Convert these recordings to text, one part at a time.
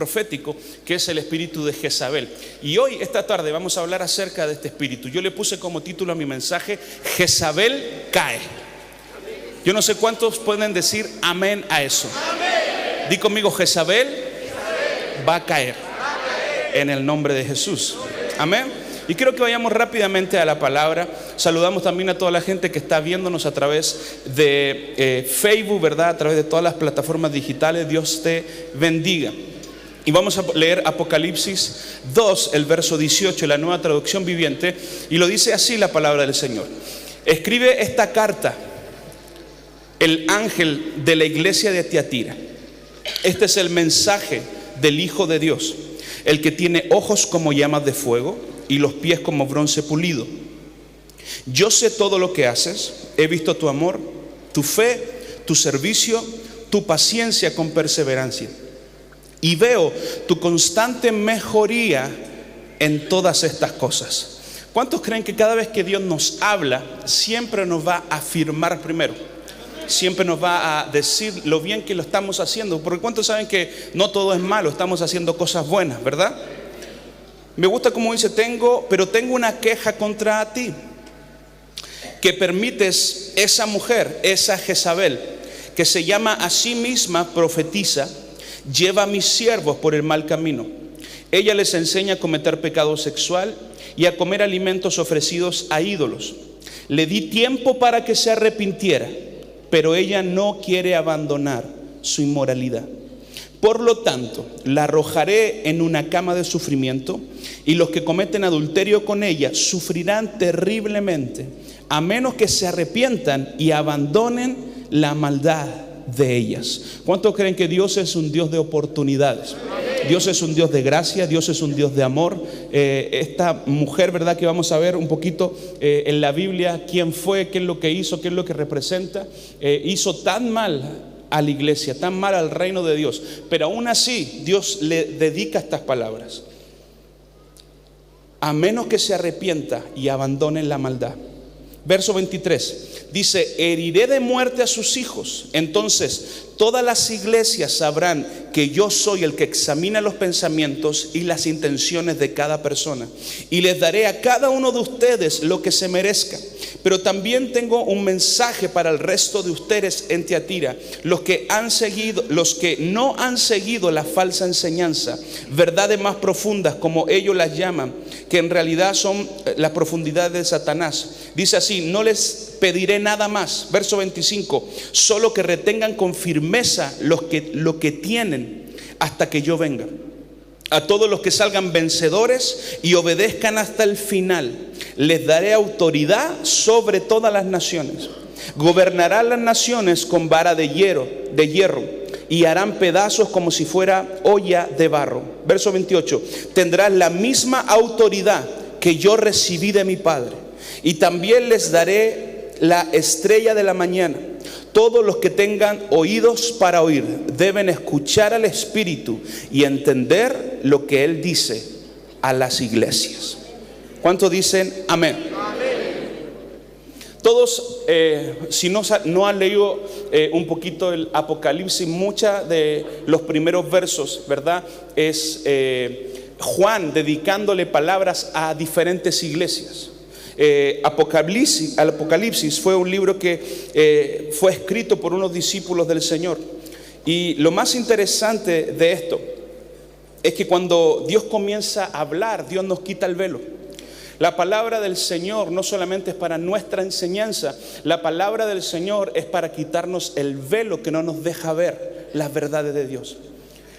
profético, que es el espíritu de Jezabel. Y hoy, esta tarde, vamos a hablar acerca de este espíritu. Yo le puse como título a mi mensaje: Jezabel cae. Yo no sé cuántos pueden decir amén a eso. Di conmigo: Jezabel va a caer en el nombre de Jesús. Amén. Y quiero que vayamos rápidamente a la palabra. Saludamos también a toda la gente que está viéndonos a través de Facebook, ¿verdad? A través de todas las plataformas digitales. Dios te bendiga. Y vamos a leer Apocalipsis 2, el verso 18, la Nueva Traducción Viviente. Y lo dice así la palabra del Señor: escribe esta carta el ángel de la iglesia de Tiatira. Este es el mensaje del Hijo de Dios, el que tiene ojos como llamas de fuego y los pies como bronce pulido. Yo sé todo lo que haces, he visto tu amor, tu fe, tu servicio, tu paciencia con perseverancia, y veo tu constante mejoría en todas estas cosas. ¿Cuántos creen que cada vez que Dios nos habla, siempre nos va a afirmar primero? Siempre nos va a decir lo bien que lo estamos haciendo. Porque ¿cuántos saben que no todo es malo? Estamos haciendo cosas buenas, ¿verdad? Me gusta como dice: tengo una queja contra ti, que permites esa mujer, esa Jezabel, que se llama a sí misma profetiza, lleva a mis siervos por el mal camino. Ella les enseña a cometer pecado sexual y a comer alimentos ofrecidos a ídolos. Le di tiempo para que se arrepintiera, pero ella no quiere abandonar su inmoralidad. Por lo tanto, la arrojaré en una cama de sufrimiento, y los que cometen adulterio con ella sufrirán terriblemente, a menos que se arrepientan y abandonen la maldad de ellas. ¿Cuántos creen que Dios es un Dios de oportunidades? Dios es un Dios de gracia, Dios es un Dios de amor. Esta mujer, ¿verdad?, que vamos a ver un poquito en la Biblia, quién fue, qué es lo que hizo, qué es lo que representa. Hizo tan mal a la iglesia, tan mal al reino de Dios, pero aún así Dios le dedica estas palabras: a menos que se arrepienta y abandonen la maldad. Verso 23 dice: heriré de muerte a sus hijos. Entonces todas las iglesias sabrán que yo soy el que examina los pensamientos y las intenciones de cada persona, y les daré a cada uno de ustedes lo que se merezca. Pero también tengo un mensaje para el resto de ustedes en Tiatira, los que no han seguido la falsa enseñanza, verdades más profundas, como ellos las llaman, que en realidad son la profundidad de Satanás. Dice así: no les pediré nada más. Verso 25: solo que retengan con firmeza lo que tienen hasta que yo venga. A todos los que salgan vencedores y obedezcan hasta el final, les daré autoridad sobre todas las naciones. Gobernarán las naciones con vara de hierro, y harán pedazos como si fuera olla de barro. Verso 28: tendrás la misma autoridad que yo recibí de mi Padre, y también les daré la estrella de la mañana. Todos los que tengan oídos para oír deben escuchar al Espíritu y entender lo que Él dice a las iglesias. ¿Cuántos dicen amén? Todos, si no han leído un poquito el Apocalipsis, muchos de los primeros versos, ¿verdad?, es Juan dedicándole palabras a diferentes iglesias. Apocalipsis fue un libro que fue escrito por unos discípulos del Señor. Y lo más interesante de esto es que cuando Dios comienza a hablar, Dios nos quita el velo. La palabra del Señor no solamente es para nuestra enseñanza, la palabra del Señor es para quitarnos el velo que no nos deja ver las verdades de Dios.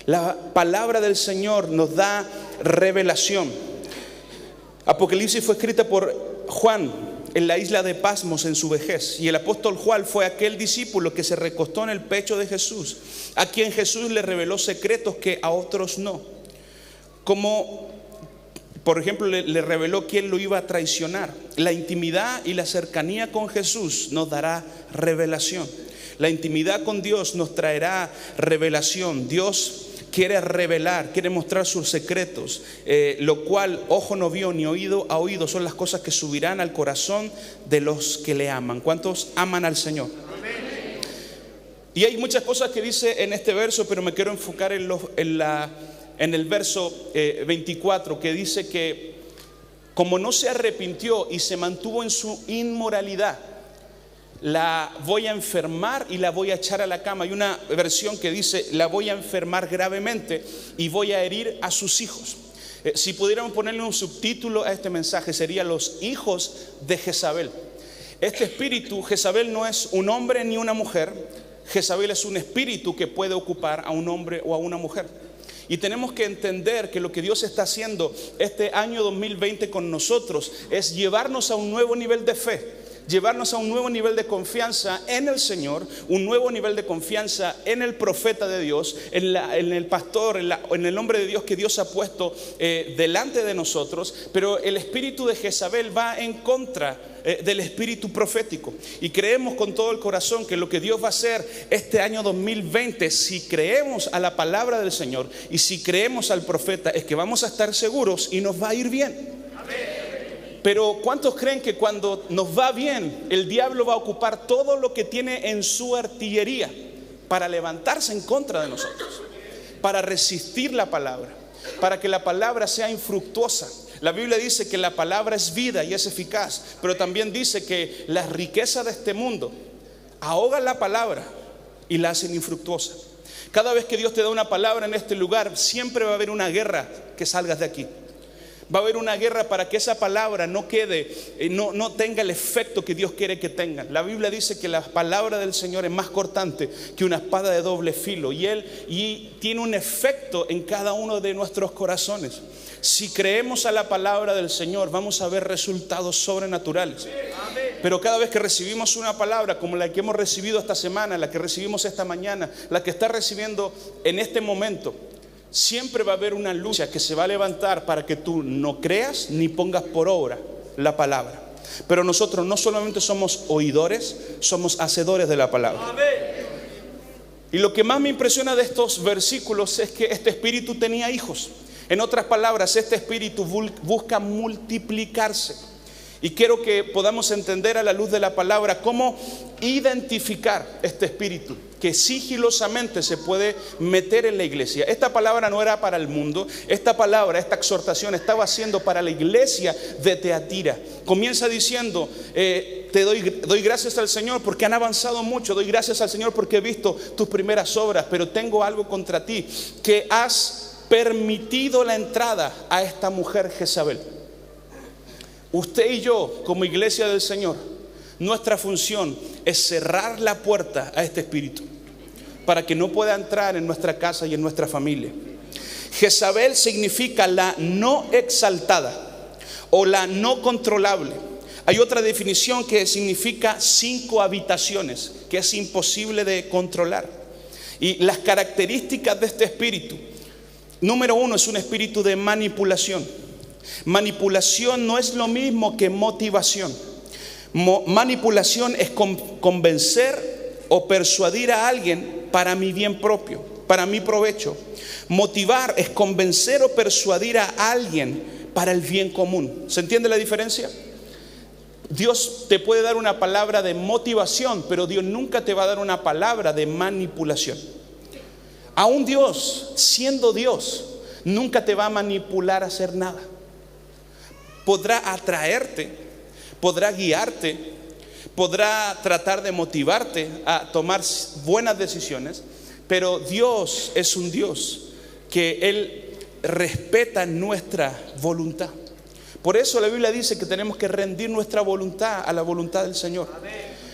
La palabra del Señor nos da revelación. Apocalipsis fue escrita por Juan en la isla de Patmos en su vejez, y el apóstol Juan fue aquel discípulo que se recostó en el pecho de Jesús, a quien Jesús le reveló secretos que a otros no. Como por ejemplo le reveló quién lo iba a traicionar. La intimidad y la cercanía con Jesús nos dará revelación. La intimidad con Dios nos traerá revelación. Dios quiere revelar, quiere mostrar sus secretos, lo cual ojo no vio ni oído ha oído, son las cosas que subirán al corazón de los que le aman. ¿Cuántos aman al Señor? Amén. Y hay muchas cosas que dice en este verso, pero me quiero enfocar en en el verso 24, que dice que como no se arrepintió y se mantuvo en su inmoralidad, la voy a enfermar y la voy a echar a la cama. Hay una versión que dice, la voy a enfermar gravemente y voy a herir a sus hijos. Si pudiéramos ponerle un subtítulo a este mensaje, sería los hijos de Jezabel. Este espíritu, Jezabel no es un hombre ni una mujer. Jezabel es un espíritu que puede ocupar a un hombre o a una mujer. Y tenemos que entender que lo que Dios está haciendo este año 2020 con nosotros es llevarnos a un nuevo nivel de fe, llevarnos a un nuevo nivel de confianza en el Señor, un nuevo nivel de confianza en el profeta de Dios, en el pastor, en el hombre de Dios que Dios ha puesto delante de nosotros. Pero el espíritu de Jezabel va en contra del espíritu profético, y creemos con todo el corazón que lo que Dios va a hacer este año 2020, si creemos a la palabra del Señor y si creemos al profeta, es que vamos a estar seguros y nos va a ir bien. Pero ¿cuántos creen que cuando nos va bien, el diablo va a ocupar todo lo que tiene en su artillería para levantarse en contra de nosotros, para resistir la palabra, para que la palabra sea infructuosa? La Biblia dice que la palabra es vida y es eficaz, pero también dice que las riquezas de este mundo ahogan la palabra y la hacen infructuosa. Cada vez que Dios te da una palabra en este lugar, siempre va a haber una guerra que salgas de aquí. Va a haber una guerra para que esa palabra no quede, no tenga el efecto que Dios quiere que tenga. La Biblia dice que la palabra del Señor es más cortante que una espada de doble filo, y tiene un efecto en cada uno de nuestros corazones. Si creemos a la palabra del Señor, vamos a ver resultados sobrenaturales. Pero cada vez que recibimos una palabra como la que hemos recibido esta semana, la que recibimos esta mañana, la que está recibiendo en este momento, siempre va a haber una lucha que se va a levantar para que tú no creas ni pongas por obra la palabra. Pero nosotros no solamente somos oidores, somos hacedores de la palabra. Y lo que más me impresiona de estos versículos es que este espíritu tenía hijos. En otras palabras, este espíritu busca multiplicarse. Y quiero que podamos entender a la luz de la palabra cómo identificar este espíritu que sigilosamente se puede meter en la iglesia. Esta palabra no era para el mundo. Esta palabra, esta exhortación estaba siendo para la iglesia de Teatira. Comienza diciendo, doy gracias al Señor porque han avanzado mucho. Doy gracias al Señor porque he visto tus primeras obras, pero tengo algo contra ti, que has permitido la entrada a esta mujer Jezabel. Usted y yo, como iglesia del Señor, nuestra función es cerrar la puerta a este espíritu para que no pueda entrar en nuestra casa y en nuestra familia. Jezabel significa la no exaltada o la no controlable. Hay otra definición que significa 5 habitaciones, que es imposible de controlar. Y las características de este espíritu: número 1, es un espíritu de manipulación. Manipulación no es lo mismo que motivación. Manipulación es convencer o persuadir a alguien para mi bien propio, para mi provecho. Motivar es convencer o persuadir a alguien para el bien común. ¿Se entiende la diferencia? Dios te puede dar una palabra de motivación, pero Dios nunca te va a dar una palabra de manipulación. Aún Dios, siendo Dios, nunca te va a manipular a hacer nada. Podrá atraerte, podrá guiarte, podrá tratar de motivarte a tomar buenas decisiones, pero Dios es un Dios que Él respeta nuestra voluntad. Por eso la Biblia dice que tenemos que rendir nuestra voluntad a la voluntad del Señor.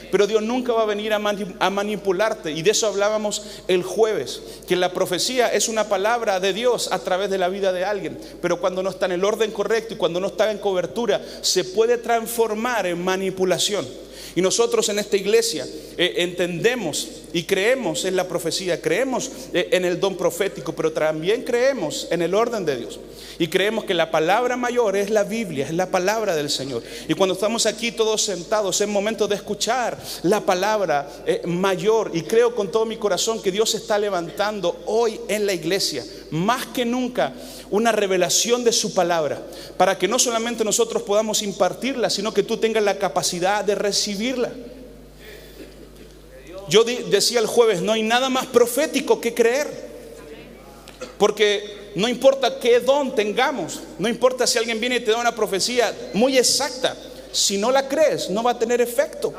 Pero Dios nunca va a venir a manipularte. Y de eso hablábamos el jueves, que la profecía es una palabra de Dios a través de la vida de alguien, pero cuando no está en el orden correcto y cuando no está en cobertura, se puede transformar en manipulación. Y nosotros en esta iglesia entendemos y creemos en la profecía, creemos en el don profético, pero también creemos en el orden de Dios. Y creemos que la palabra mayor es la Biblia, es la palabra del Señor. Y cuando estamos aquí todos sentados, es momento de escuchar la palabra mayor. Y creo con todo mi corazón que Dios está levantando hoy en la iglesia, más que nunca, una revelación de su palabra, para que no solamente nosotros podamos impartirla, sino que tú tengas la capacidad de recibirla. Yo decía el jueves, no hay nada más profético que creer, porque no importa qué don tengamos, no importa si alguien viene y te da una profecía muy exacta, si no la crees, no va a tener efecto.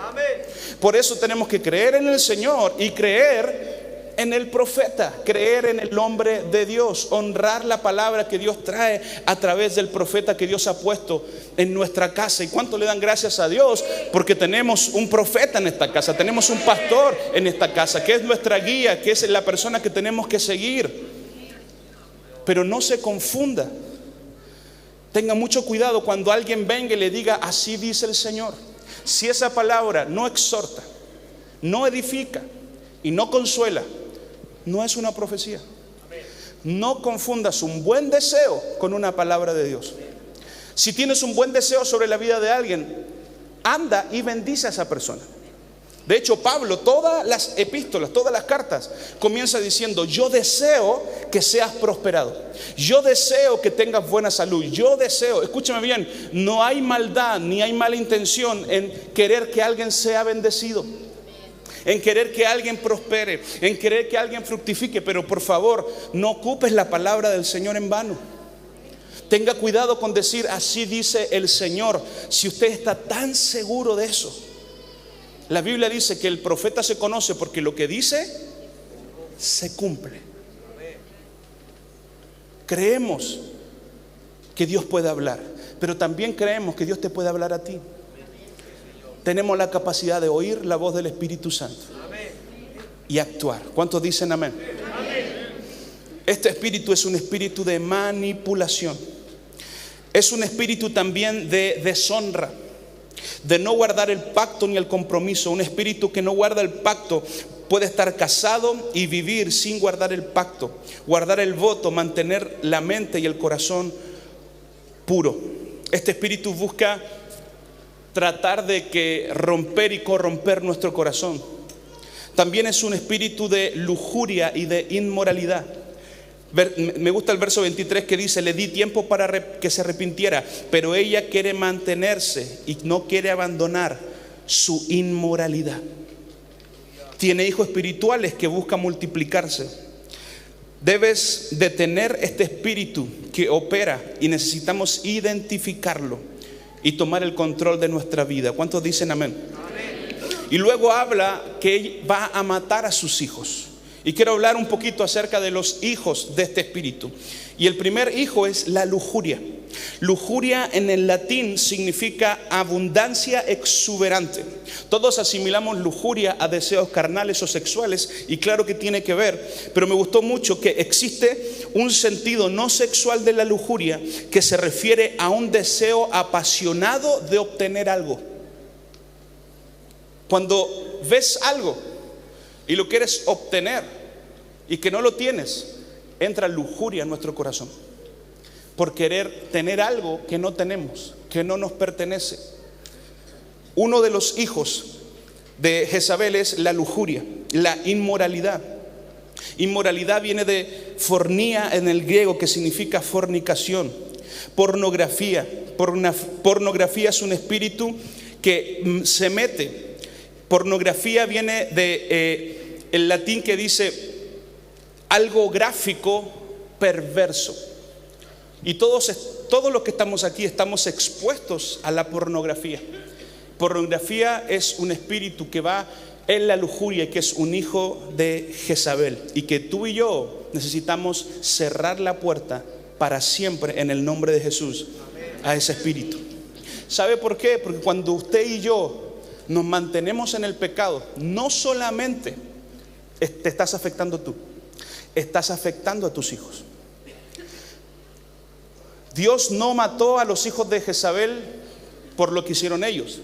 Por eso tenemos que creer en el Señor y creer en el profeta, creer en el hombre de Dios, honrar la palabra que Dios trae a través del profeta que Dios ha puesto en nuestra casa. ¿Y cuánto le dan gracias a Dios? Porque tenemos un profeta en esta casa, tenemos un pastor en esta casa, que es nuestra guía, que es la persona que tenemos que seguir. Pero no se confunda. Tenga mucho cuidado cuando alguien venga y le diga, así dice el Señor. Si esa palabra no exhorta, no edifica y no consuela, no es una profecía. No confundas un buen deseo con una palabra de Dios. Si tienes un buen deseo sobre la vida de alguien, anda y bendice a esa persona. De hecho, Pablo, todas las epístolas, todas las cartas, comienza diciendo, yo deseo que seas prosperado, yo deseo que tengas buena salud, yo deseo, escúchame bien, no hay maldad ni hay mala intención en querer que alguien sea bendecido, en querer que alguien prospere, en querer que alguien fructifique. Pero por favor, no ocupes la palabra del Señor en vano. Tenga cuidado con decir, así dice el Señor, si usted está tan seguro de eso. La Biblia dice que el profeta se conoce porque lo que dice se cumple. Creemos que Dios puede hablar, pero también creemos que Dios te puede hablar a ti. Tenemos la capacidad de oír la voz del Espíritu Santo y actuar. ¿Cuántos dicen amén? Este espíritu es un espíritu de manipulación. Es un espíritu también de deshonra, de no guardar el pacto ni el compromiso. Un espíritu que no guarda el pacto puede estar casado y vivir sin guardar el pacto, guardar el voto, mantener la mente y el corazón puro. Este espíritu busca tratar de que romper y corromper nuestro corazón. También es un espíritu de lujuria y de inmoralidad. Me gusta el verso 23 que dice, le di tiempo para que se arrepintiera, pero ella quiere mantenerse y no quiere abandonar su inmoralidad. Tiene hijos espirituales que buscan multiplicarse. Debes detener este espíritu que opera y necesitamos identificarlo y tomar el control de nuestra vida. ¿Cuántos dicen amén? Y luego habla que va a matar a sus hijos. Y quiero hablar un poquito acerca de los hijos de este espíritu. Y el primer hijo es la lujuria. Lujuria en el latín significa abundancia exuberante. Todos asimilamos lujuria a deseos carnales o sexuales, y claro que tiene que ver, pero me gustó mucho que existe un sentido no sexual de la lujuria que se refiere a un deseo apasionado de obtener algo. Cuando ves algo y lo quieres obtener y que no lo tienes, entra lujuria en nuestro corazón por querer tener algo que no tenemos, que no nos pertenece. Uno de los hijos de Jezabel es la lujuria, la inmoralidad. Inmoralidad viene de fornía en el griego, que significa fornicación. Pornografía. Pornografía es un espíritu que se mete. Pornografía viene de el latín que dice algo gráfico, perverso. Y todos los que estamos aquí estamos expuestos a la pornografía. Pornografía es un espíritu que va en la lujuria y que es un hijo de Jezabel. Y que tú y yo necesitamos cerrar la puerta para siempre en el nombre de Jesús a ese espíritu. ¿Sabe por qué? Porque cuando usted y yo nos mantenemos en el pecado, no solamente te estás afectando tú, estás afectando a tus hijos. Dios no mató a los hijos de Jezabel por lo que hicieron ellos.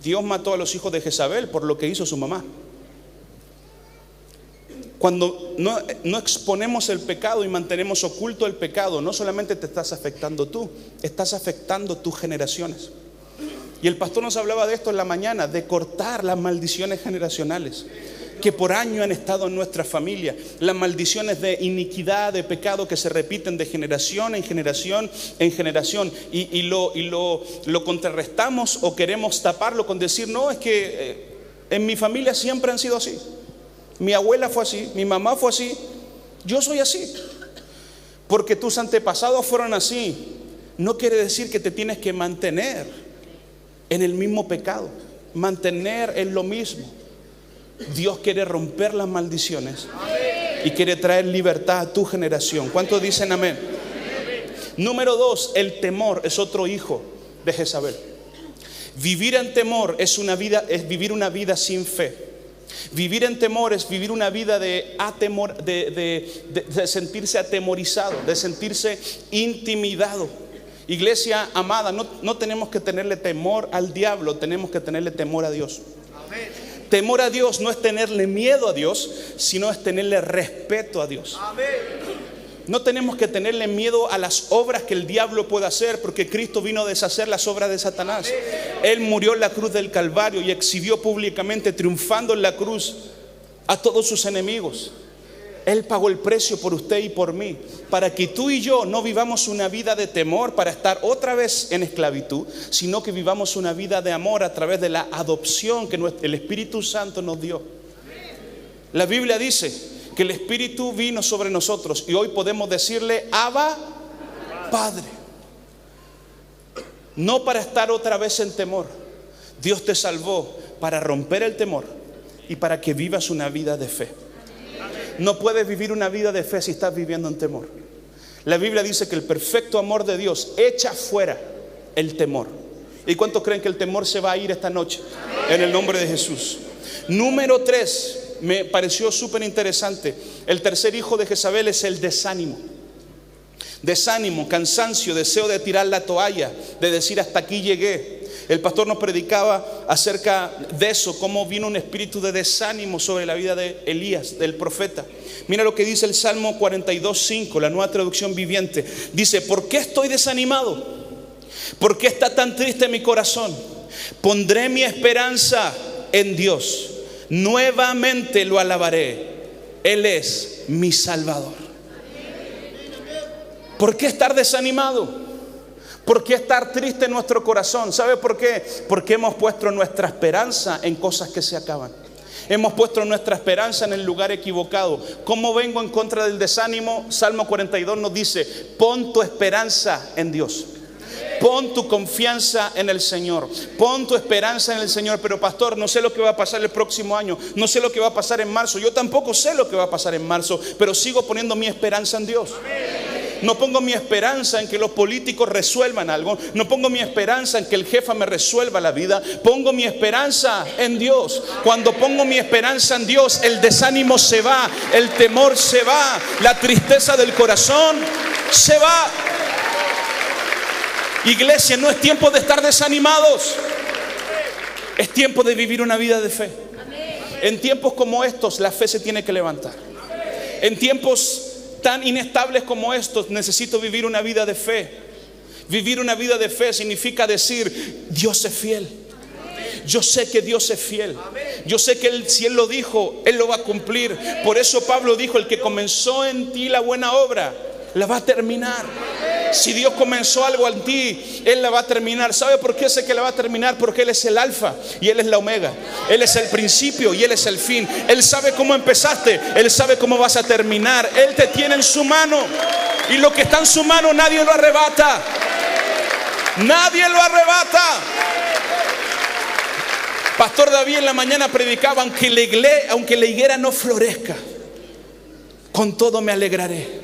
Dios mató a los hijos de Jezabel por lo que hizo su mamá. Cuando no exponemos el pecado y mantenemos oculto el pecado, no solamente te estás afectando tú, estás afectando tus generaciones. Y el pastor nos hablaba de esto en la mañana, de cortar las maldiciones generacionales que por años han estado en nuestra familia, las maldiciones de iniquidad, de pecado que se repiten de generación en generación en generación, y lo contrarrestamos o queremos taparlo con decir, no, es que en mi familia siempre han sido así, mi abuela fue así, mi mamá fue así, yo soy así. Porque tus antepasados fueron así, no quiere decir que te tienes que mantener en el mismo pecado, mantener en lo mismo. Dios quiere romper las maldiciones y quiere traer libertad a tu generación. ¿Cuántos dicen amén? Número 2, el temor es otro hijo de Jezabel. Vivir en temor es vivir una vida sin fe. Vivir en temor es vivir una vida de sentirse atemorizado, de sentirse intimidado. Iglesia amada, no tenemos que tenerle temor al diablo, tenemos que tenerle temor a Dios. Amén. Temor a Dios no es tenerle miedo a Dios, sino es tenerle respeto a Dios. Amén. No tenemos que tenerle miedo a las obras que el diablo puede hacer, porque Cristo vino a deshacer las obras de Satanás. Él murió en la cruz del Calvario y exhibió públicamente, triunfando en la cruz, a todos sus enemigos. Él pagó el precio por usted y por mí, para que tú y yo no vivamos una vida de temor para estar otra vez en esclavitud, sino que vivamos una vida de amor a través de la adopción que el Espíritu Santo nos dio. La Biblia dice que el Espíritu vino sobre nosotros y hoy podemos decirle Abba, Padre. No para estar otra vez en temor. Dios te salvó para romper el temor y para que vivas una vida de fe. No puedes vivir una vida de fe si estás viviendo en temor. La Biblia dice que el perfecto amor de Dios echa fuera el temor. ¿Y cuántos creen que el temor se va a ir esta noche? En el nombre de Jesús. Número 3, me pareció súper interesante. El tercer hijo de Jezabel es el desánimo. Desánimo, cansancio, deseo de tirar la toalla, de decir hasta aquí llegué. El pastor nos predicaba acerca de eso, cómo vino un espíritu de desánimo sobre la vida de Elías, del profeta. Mira lo que dice el Salmo 42:5, la Nueva Traducción Viviente. Dice: ¿por qué estoy desanimado? ¿Por qué está tan triste mi corazón? Pondré mi esperanza en Dios. Nuevamente lo alabaré. Él es mi Salvador. ¿Por qué estar desanimado? ¿Por qué estar triste en nuestro corazón? ¿Sabe por qué? Porque hemos puesto nuestra esperanza en cosas que se acaban. Hemos puesto nuestra esperanza en el lugar equivocado. ¿Cómo vengo en contra del desánimo? Salmo 42 nos dice: pon tu esperanza en Dios. Pon tu confianza en el Señor. Pon tu esperanza en el Señor. Pero pastor, no sé lo que va a pasar el próximo año. No sé lo que va a pasar en marzo. Yo tampoco sé lo que va a pasar en marzo. Pero sigo poniendo mi esperanza en Dios. No pongo mi esperanza en que los políticos resuelvan algo. No pongo mi esperanza en que el jefe me resuelva la vida. Pongo mi esperanza en Dios. Cuando pongo mi esperanza en Dios, el desánimo se va, el temor se va, la tristeza del corazón se va. Iglesia, no es tiempo de estar desanimados. Es tiempo de vivir una vida de fe. En tiempos como estos, la fe se tiene que levantar. En tiempos tan inestables como estos, necesito vivir una vida de fe. Vivir una vida de fe significa decir: Dios es fiel. Yo sé que Dios es fiel. Yo sé que si Él lo dijo, Él lo va a cumplir. Por eso Pablo dijo: el que comenzó en ti la buena obra, la va a terminar. Si Dios comenzó algo en ti, Él la va a terminar. ¿Sabe por qué sé que la va a terminar? Porque Él es el alfa y Él es la omega. Él es el principio y Él es el fin. Él sabe cómo empezaste, Él sabe cómo vas a terminar. Él te tiene en su mano, y lo que está en su mano nadie lo arrebata. Nadie lo arrebata. Pastor David en la mañana predicaba: aunque la higuera no florezca, con todo me alegraré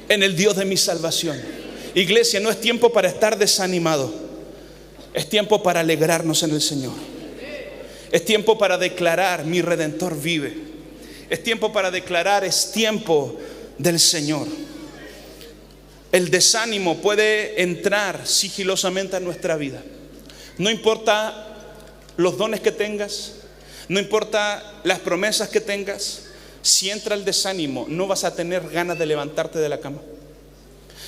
en el Dios de mi salvación. Iglesia, no es tiempo para estar desanimado. Es tiempo para alegrarnos en el Señor. Es tiempo para declarar: mi Redentor vive. Es tiempo para declarar: es tiempo del Señor. El desánimo puede entrar sigilosamente a nuestra vida. No importa los dones que tengas, no importa las promesas que tengas. Si entra el desánimo, no vas a tener ganas de levantarte de la cama.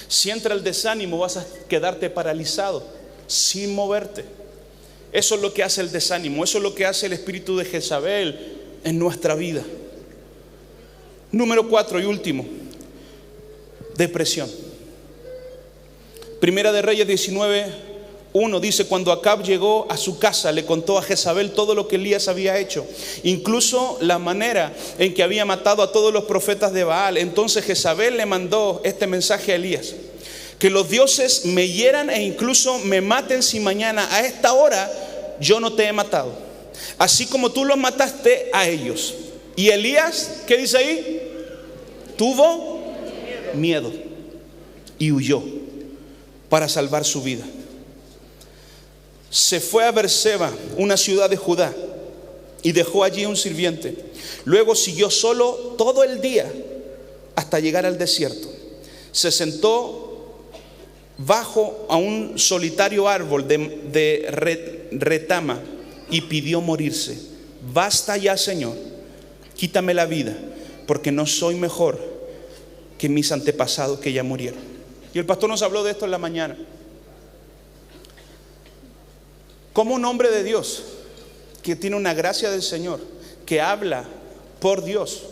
Si entra el desánimo, vas a quedarte paralizado, sin moverte. Eso es lo que hace el desánimo. Eso es lo que hace el espíritu de Jezabel en nuestra vida. Número 4 y último: depresión. Primera de Reyes 19, 1 dice: cuando Acab llegó a su casa, le contó a Jezabel todo lo que Elías había hecho, incluso la manera en que había matado a todos los profetas de Baal. Entonces Jezabel le mandó este mensaje a Elías: que los dioses me hieran e incluso me maten si mañana a esta hora yo no te he matado, así como tú los mataste a ellos. Y Elías, ¿qué dice ahí? Tuvo miedo y huyó para salvar su vida. Se fue a Beerseba, una ciudad de Judá, y dejó allí un sirviente. Luego siguió solo todo el día hasta llegar al desierto. Se sentó bajo a un solitario árbol de retama y pidió morirse. Basta ya, Señor, quítame la vida, porque no soy mejor que mis antepasados que ya murieron. Y el pastor nos habló de esto en la mañana. Como un hombre de Dios que tiene una gracia del Señor, que habla por Dios,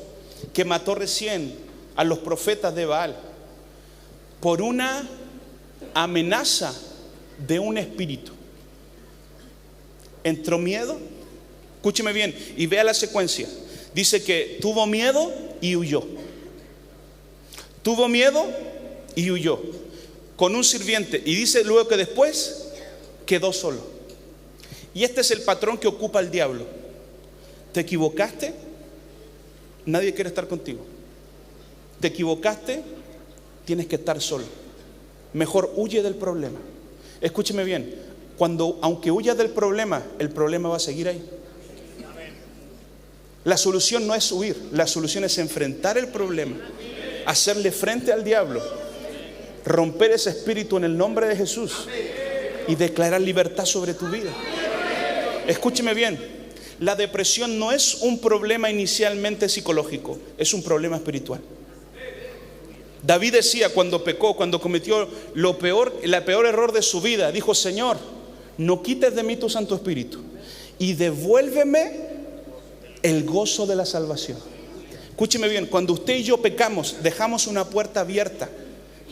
que mató recién a los profetas de Baal por una amenaza de un espíritu, entró miedo. Escúcheme bien y vea la secuencia. Dice que tuvo miedo y huyó. Tuvo miedo y huyó con un sirviente, y dice luego que después quedó solo. Y este es el patrón que ocupa el diablo. ¿Te equivocaste? Nadie quiere estar contigo. ¿Te equivocaste? Tienes que estar solo. Mejor huye del problema. Escúcheme bien, aunque huyas del problema, el problema va a seguir ahí. La solución no es huir, la solución es enfrentar el problema, hacerle frente al diablo, romper ese espíritu en el nombre de Jesús y declarar libertad sobre tu vida. Escúcheme bien, la depresión no es un problema inicialmente psicológico, es un problema espiritual. David decía cuando pecó, cuando cometió el peor error de su vida, dijo: Señor, no quites de mí tu Santo Espíritu y devuélveme el gozo de la salvación. Escúcheme bien, cuando usted y yo pecamos, dejamos una puerta abierta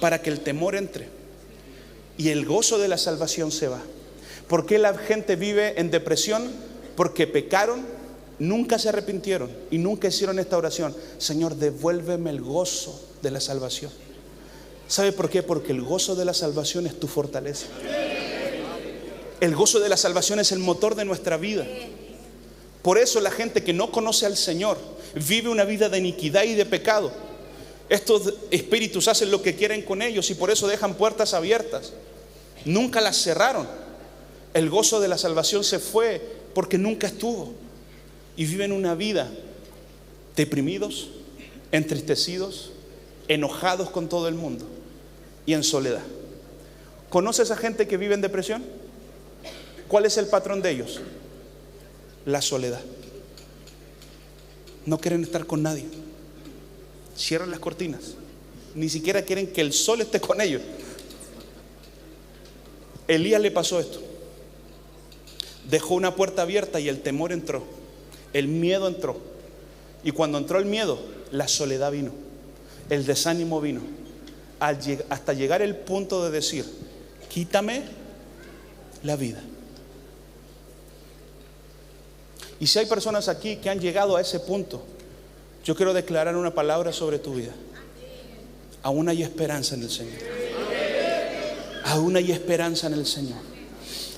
para que el temor entre y el gozo de la salvación se va. ¿Por qué la gente vive en depresión? Porque pecaron, nunca se arrepintieron y nunca hicieron esta oración: Señor, devuélveme el gozo de la salvación. ¿Sabe por qué? Porque el gozo de la salvación es tu fortaleza. El gozo de la salvación es el motor de nuestra vida. Por eso la gente que no conoce al Señor vive una vida de iniquidad y de pecado. Estos espíritus hacen lo que quieren con ellos y por eso dejan puertas abiertas. Nunca las cerraron. El gozo de la salvación se fue porque nunca estuvo. Y viven una vida deprimidos, entristecidos, enojados con todo el mundo y en soledad. ¿Conoces a gente que vive en depresión? ¿Cuál es el patrón de ellos? La soledad. No quieren estar con nadie. Cierran las cortinas. Ni siquiera quieren que el sol esté con ellos. Elías le pasó esto. Dejó una puerta abierta y el temor entró. El miedo entró. Y cuando entró el miedo, la soledad vino. El desánimo vino. Hasta llegar al punto de decir: quítame la vida. Y si hay personas aquí que han llegado a ese punto, yo quiero declarar una palabra sobre tu vida. Aún hay esperanza en el Señor. Aún hay esperanza en el Señor.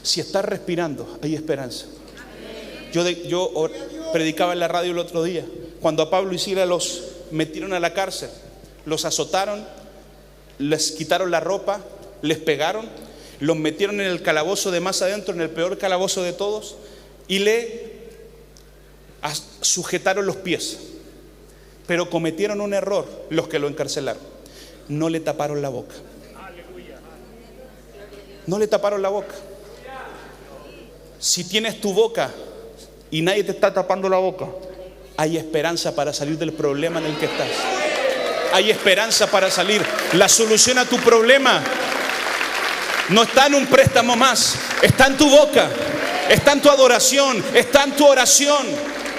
Si estás respirando, hay esperanza. Yo predicaba en la radio el otro día, cuando a Pablo y Silas los metieron a la cárcel, los azotaron, les quitaron la ropa, les pegaron, los metieron en el calabozo de más adentro, en el peor calabozo de todos, y le sujetaron los pies. Pero cometieron un error los que lo encarcelaron: no le taparon la boca. No le taparon la boca. Si tienes tu boca y nadie te está tapando la boca, hay esperanza para salir del problema en el que estás. Hay esperanza para salir. La solución a tu problema no está en un préstamo más, está en tu boca, está en tu adoración, está en tu oración.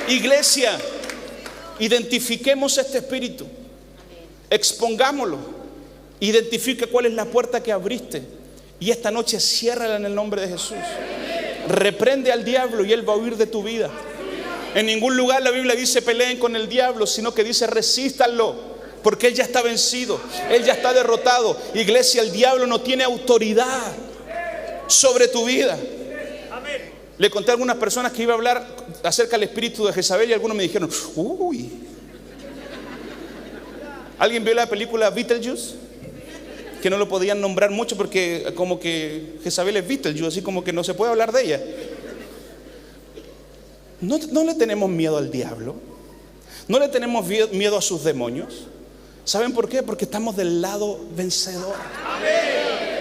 Iglesia, identifiquemos este espíritu, expongámoslo. Identifica cuál es la puerta que abriste Y esta noche ciérrala en el nombre de Jesús. Reprende al diablo y él va a huir de tu vida. En ningún lugar la Biblia dice peleen con el diablo, sino que dice resístanlo, porque él ya está vencido, él ya está derrotado. Iglesia, el diablo no tiene autoridad sobre tu vida. Le conté a algunas personas que iba a hablar acerca del espíritu de Jezabel y algunos me dijeron, uy. ¿Alguien vio la película Beetlejuice? Que no lo podían nombrar mucho porque como que Jezabel es Beetlejuice, así como que no se puede hablar de ella. No le tenemos miedo al diablo, no le tenemos miedo a sus demonios. ¿Saben por qué? Porque estamos del lado vencedor.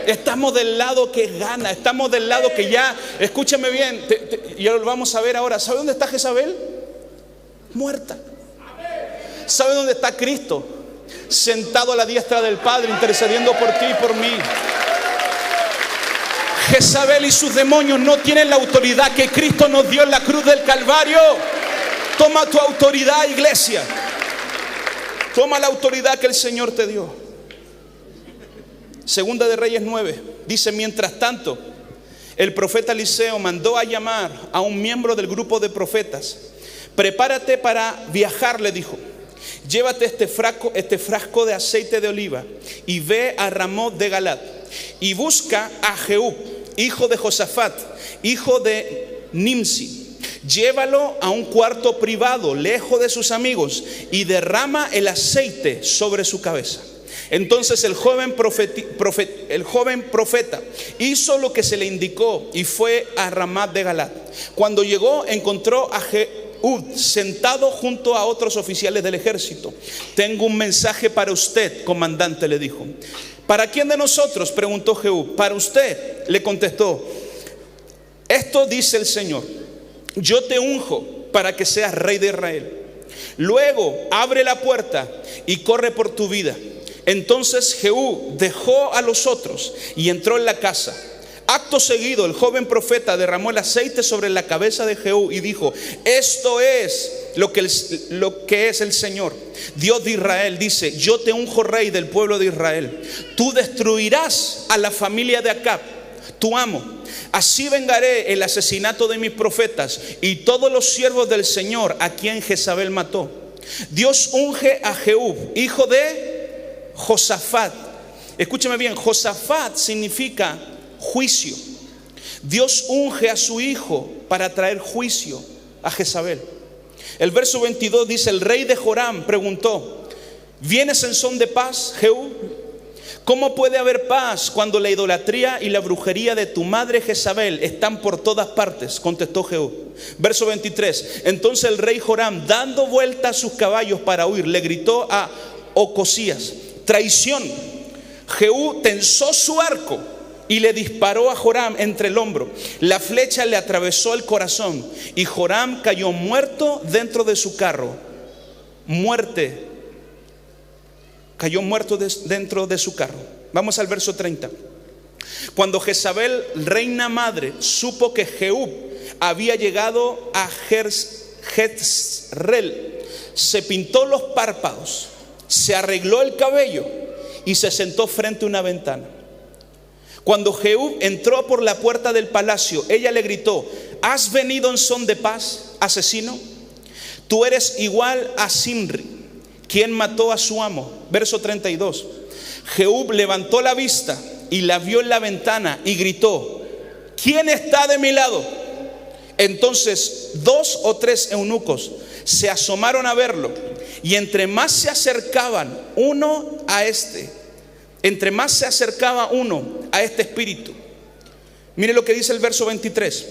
Estamos del lado que gana, estamos del lado que ya, escúchame bien, ya lo vamos a ver ahora. ¿Sabe dónde está Jezabel? Muerta. ¿Sabe dónde está Cristo? Sentado a la diestra del Padre, intercediendo por ti y por mí. Jezabel y sus demonios no tienen la autoridad que Cristo nos dio en la cruz del Calvario. Toma tu autoridad, iglesia. Toma la autoridad que el Señor te dio. Segunda de Reyes 9 dice: mientras tanto, el profeta Eliseo mandó a llamar a un miembro del grupo de profetas. Prepárate para viajar, le dijo. Llévate este frasco de aceite de oliva y ve a Ramot de Galad y busca a Jehú, hijo de Josafat, hijo de Nimsi. Llévalo a un cuarto privado, lejos de sus amigos, y derrama el aceite sobre su cabeza. Entonces el joven profeta hizo lo que se le indicó y fue a Ramat de Galad. Cuando llegó, encontró a Jehú sentado junto a otros oficiales del ejército. Tengo un mensaje para usted, comandante, le dijo. ¿Para quién de nosotros?, preguntó Jehú. Para usted, le contestó. Esto dice el Señor: yo te unjo para que seas rey de Israel. Luego abre la puerta y corre por tu vida. Entonces Jehú dejó a los otros y entró en la casa. Acto seguido, el joven profeta derramó el aceite sobre la cabeza de Jehú y dijo: esto es lo que es el Señor, Dios de Israel. Dice: yo te unjo rey del pueblo de Israel. Tú destruirás a la familia de Acab, tu amo. Así vengaré el asesinato de mis profetas y todos los siervos del Señor a quien Jezabel mató. Dios unge a Jehú, hijo de Josafat. Escúchame bien, Josafat significa juicio. Dios unge a su hijo para traer juicio a Jezabel. El verso 22 dice: el rey de Joram preguntó: ¿vienes en son de paz, Jehú? ¿Cómo puede haber paz cuando la idolatría y la brujería de tu madre Jezabel están por todas partes? Contestó Jehú. Verso 23. Entonces el rey Joram, dando vuelta a sus caballos para huir, le gritó a Ocosías: traición. Jehú tensó su arco y le disparó a Joram entre el hombro. La flecha le atravesó el corazón y Joram cayó muerto dentro de su carro. Cayó muerto dentro de su carro. Vamos al verso 30. Cuando Jezabel, reina madre, supo que Jehú había llegado a Jezreel, se pintó los párpados, se arregló el cabello y se sentó frente a una ventana. Cuando Jehú entró por la puerta del palacio, ella le gritó: ¿has venido en son de paz, asesino? Tú eres igual a Zimri, quien mató a su amo. Verso 32. Jehú levantó la vista y la vio en la ventana y gritó: ¿quién está de mi lado? Entonces 2 o 3 eunucos se asomaron a verlo, y entre más se acercaba uno a este espíritu. Mire lo que dice el verso 23.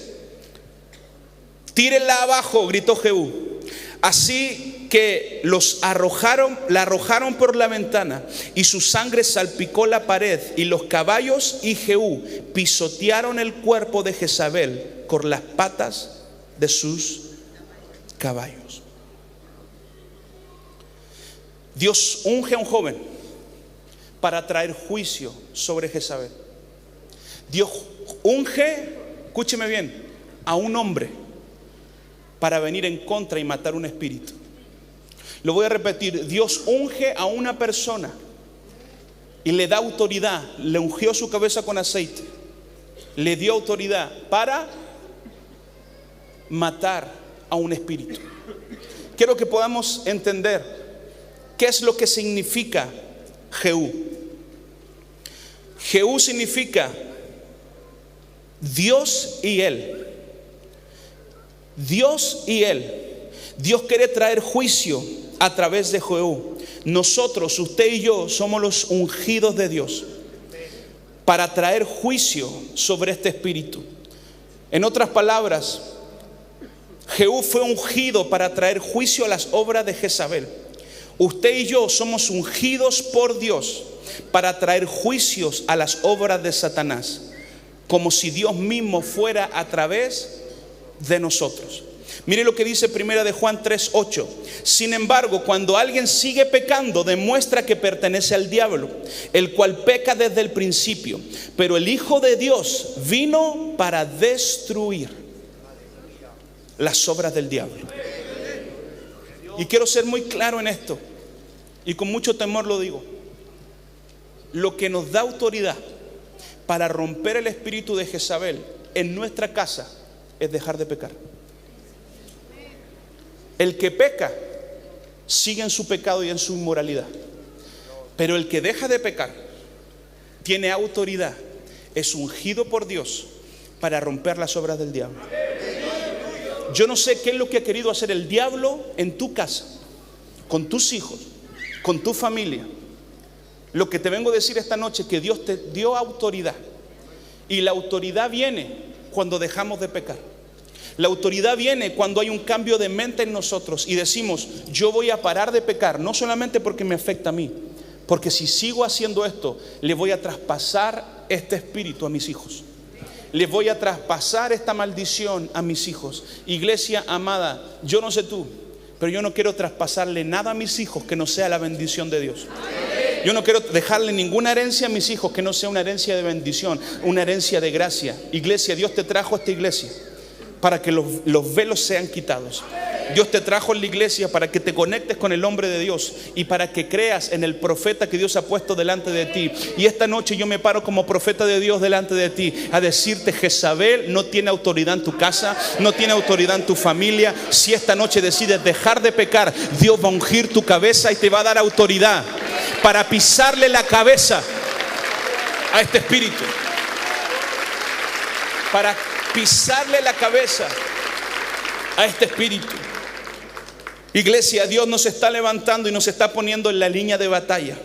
Tírenla abajo, gritó Jehú. Así que la arrojaron por la ventana, y su sangre salpicó la pared, y los caballos y Jehú pisotearon el cuerpo de Jezabel con las patas de sus caballos. Dios unge a un joven para traer juicio sobre Jezabel. Dios unge, escúcheme bien, a un hombre para venir en contra y matar un espíritu. Lo voy a repetir: Dios unge a una persona y le da autoridad, le ungió su cabeza con aceite le dio autoridad para matar a un espíritu. Quiero que podamos entender qué es lo que significa Jehú. Jehú significa Dios y Él. Dios y Él. Dios quiere traer juicio a través de Jehú. Nosotros, usted y yo, somos los ungidos de Dios para traer juicio sobre este espíritu. En otras palabras, Jehú fue ungido para traer juicio a las obras de Jezabel. Usted y yo somos ungidos por Dios para traer juicios a las obras de Satanás, como si Dios mismo fuera a través de nosotros. Mire lo que dice 1 de Juan 3:8. Sin embargo, cuando alguien sigue pecando, demuestra que pertenece al diablo, el cual peca desde el principio. Pero el Hijo de Dios vino para destruir las obras del diablo. Y quiero ser muy claro en esto, y con mucho temor lo digo. Lo que nos da autoridad para romper el espíritu de Jezabel en nuestra casa es dejar de pecar. El que peca sigue en su pecado y en su inmoralidad, pero el que deja de pecar tiene autoridad, es ungido por Dios para romper las obras del diablo. Yo no sé qué es lo que ha querido hacer el diablo en tu casa, con tus hijos, con tu familia. Lo que te vengo a decir esta noche es que Dios te dio autoridad, y la autoridad viene cuando dejamos de pecar. La autoridad viene cuando hay un cambio de mente en nosotros y decimos: yo voy a parar de pecar, no solamente porque me afecta a mí, porque si sigo haciendo esto, le voy a traspasar este espíritu a mis hijos. Les voy a traspasar esta maldición a mis hijos. Iglesia amada, yo no sé tú, pero yo no quiero traspasarle nada a mis hijos que no sea la bendición de Dios. Yo no quiero dejarle ninguna herencia a mis hijos que no sea una herencia de bendición, una herencia de gracia. Iglesia, Dios te trajo a esta iglesia para que los velos sean quitados. Dios te trajo en la iglesia para que te conectes con el hombre de Dios y para que creas en el profeta que Dios ha puesto delante de ti. Y esta noche yo me paro como profeta de Dios delante de ti a decirte: Jezabel no tiene autoridad en tu casa, no tiene autoridad en tu familia. Si esta noche decides dejar de pecar, Dios va a ungir tu cabeza y te va a dar autoridad para pisarle la cabeza a este espíritu, para pisarle la cabeza a este espíritu. Iglesia, Dios nos está levantando y nos está poniendo en la línea de batalla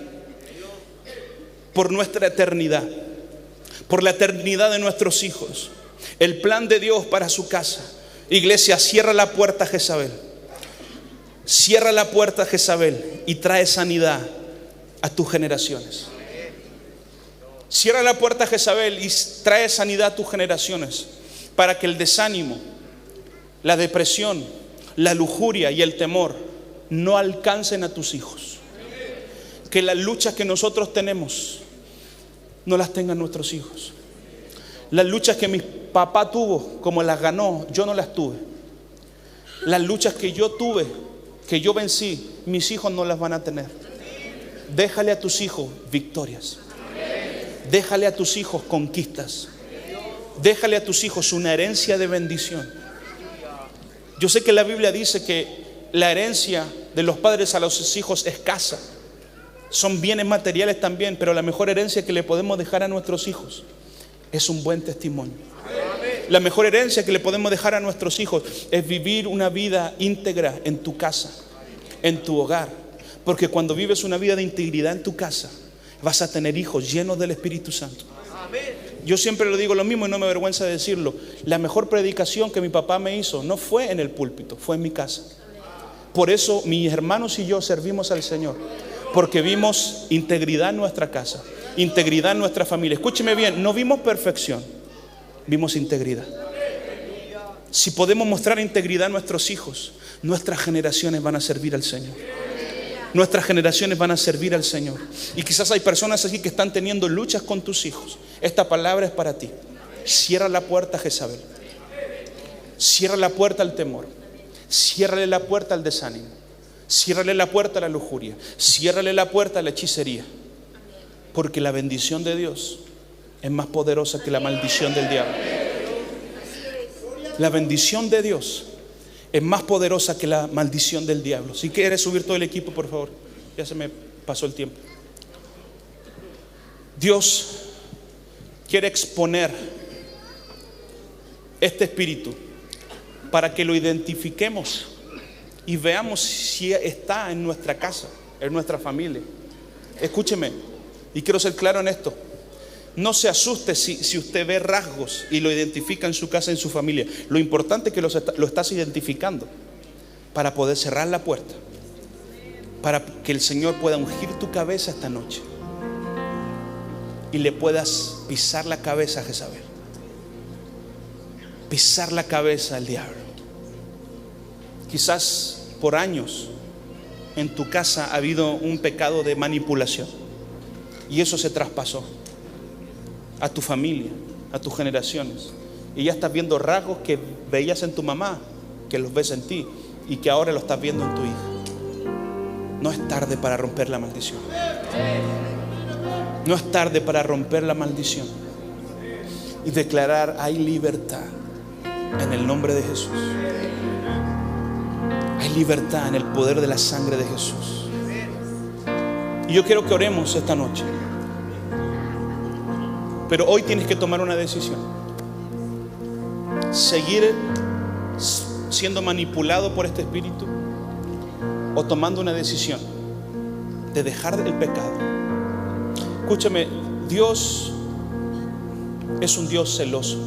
por nuestra eternidad, por la eternidad de nuestros hijos, el plan de Dios para su casa. Iglesia, cierra la puerta a Jezabel, cierra la puerta a Jezabel y trae sanidad a tus generaciones. Cierra la puerta a Jezabel y trae sanidad a tus generaciones, para que el desánimo, la depresión, la lujuria y el temor no alcancen a tus hijos. Que las luchas que nosotros tenemos no las tengan nuestros hijos. Las luchas que mi papá tuvo, como las ganó, yo no las tuve. Las luchas que yo tuve, que yo vencí, mis hijos no las van a tener. Déjale a tus hijos victorias. Déjale a tus hijos conquistas. Déjale a tus hijos una herencia de bendición. Yo sé que la Biblia dice que la herencia de los padres a los hijos es casa. Son bienes materiales también, pero la mejor herencia que le podemos dejar a nuestros hijos es un buen testimonio. La mejor herencia que le podemos dejar a nuestros hijos es vivir una vida íntegra en tu casa, en tu hogar. Porque cuando vives una vida de integridad en tu casa, vas a tener hijos llenos del Espíritu Santo. Yo siempre lo digo lo mismo y no me avergüenza de decirlo. La mejor predicación que mi papá me hizo no fue en el púlpito, fue en mi casa. Por eso mis hermanos y yo servimos al Señor, porque vimos integridad en nuestra casa, integridad en nuestra familia. Escúcheme bien, no vimos perfección, vimos integridad. Si podemos mostrar integridad a nuestros hijos, nuestras generaciones van a servir al Señor. Nuestras generaciones van a servir al Señor. Y quizás hay personas aquí que están teniendo luchas con tus hijos. Esta palabra es para ti. Cierra la puerta a Jezabel. Cierra la puerta al temor. Ciérrale la puerta al desánimo. Ciérrale la puerta a la lujuria. Ciérrale la puerta a la hechicería. Porque la bendición de Dios es más poderosa que la maldición del diablo. La bendición de Dios es más poderosa que la maldición del diablo. Si quieres subir todo el equipo, por favor. Ya se me pasó el tiempo. Dios quiere exponer este espíritu para que lo identifiquemos y veamos si está en nuestra casa, en nuestra familia. Escúcheme, y quiero ser claro en esto. No se asuste si usted ve rasgos y lo identifica en su casa, en su familia. Lo importante es que lo estás identificando para poder cerrar la puerta, para que el Señor pueda ungir tu cabeza esta noche y le puedas pisar la cabeza a Jezabel, pisar la cabeza al diablo. Quizás por años en tu casa ha habido un pecado de manipulación y eso se traspasó a tu familia, a tus generaciones, y ya estás viendo rasgos que veías en tu mamá, que los ves en ti y que ahora lo estás viendo en tu hija. No es tarde para romper la maldición. No es tarde para romper la maldición y declarar: hay libertad en el nombre de Jesús. Hay libertad en el poder de la sangre de Jesús. Y yo quiero que oremos esta noche. Pero hoy tienes que tomar una decisión. Seguir siendo manipulado por este espíritu, o tomando una decisión de dejar el pecado. Escúchame, Dios es un Dios celoso.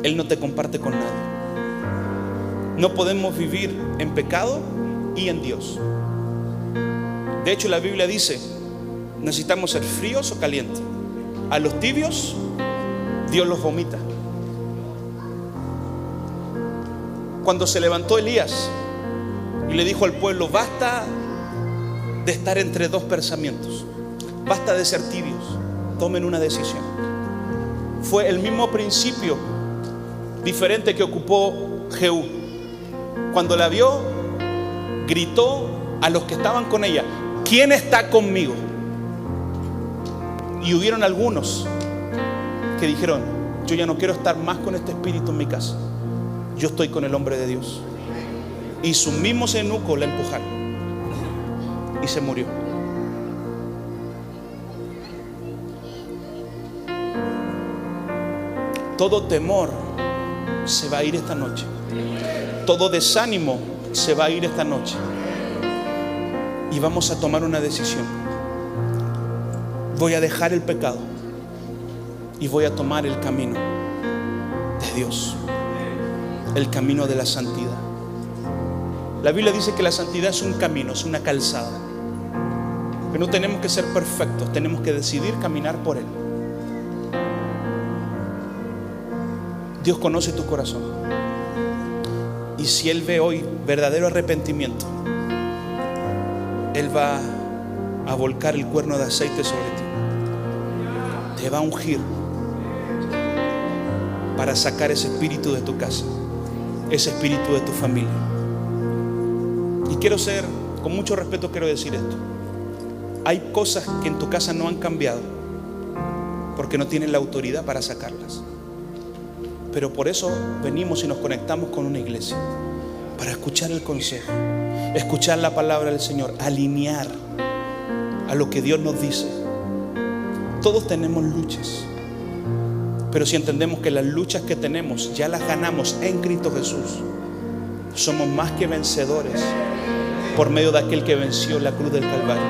Él no te comparte con nadie. No podemos vivir en pecado y en Dios. De hecho, la Biblia dice: necesitamos ser fríos o calientes. A los tibios Dios los vomita. Cuando se levantó Elías y le dijo al pueblo: basta de estar entre dos pensamientos, basta de ser tibios, tomen una decisión. Fue el mismo principio diferente que ocupó Jehú. Cuando la vio, gritó a los que estaban con ella: ¿quién está conmigo? Y hubieron algunos que dijeron: yo ya no quiero estar más con este espíritu en mi casa, yo estoy con el hombre de Dios. Y sus mismos eunucos la empujaron y se murió. Todo temor se va a ir esta noche. Todo desánimo se va a ir esta noche. Y vamos a tomar una decisión. Voy a dejar el pecado y voy a tomar el camino de Dios, el camino de la santidad. La Biblia dice que la santidad es un camino, es una calzada. Que no tenemos que ser perfectos, tenemos que decidir caminar por Él. Dios conoce tu corazón. Y si Él ve hoy verdadero arrepentimiento, Él va a volcar el cuerno de aceite sobre ti. Te va a ungir para sacar ese espíritu de tu casa, ese espíritu de tu familia. Y quiero ser, con mucho respeto quiero decir esto: hay cosas que en tu casa no han cambiado porque no tienen la autoridad para sacarlas. Pero por eso venimos y nos conectamos con una iglesia, para escuchar el consejo, escuchar la palabra del Señor, alinear a lo que Dios nos dice. Todos tenemos luchas, pero si entendemos que las luchas que tenemos ya las ganamos en Cristo Jesús, somos más que vencedores por medio de aquel que venció la cruz del Calvario.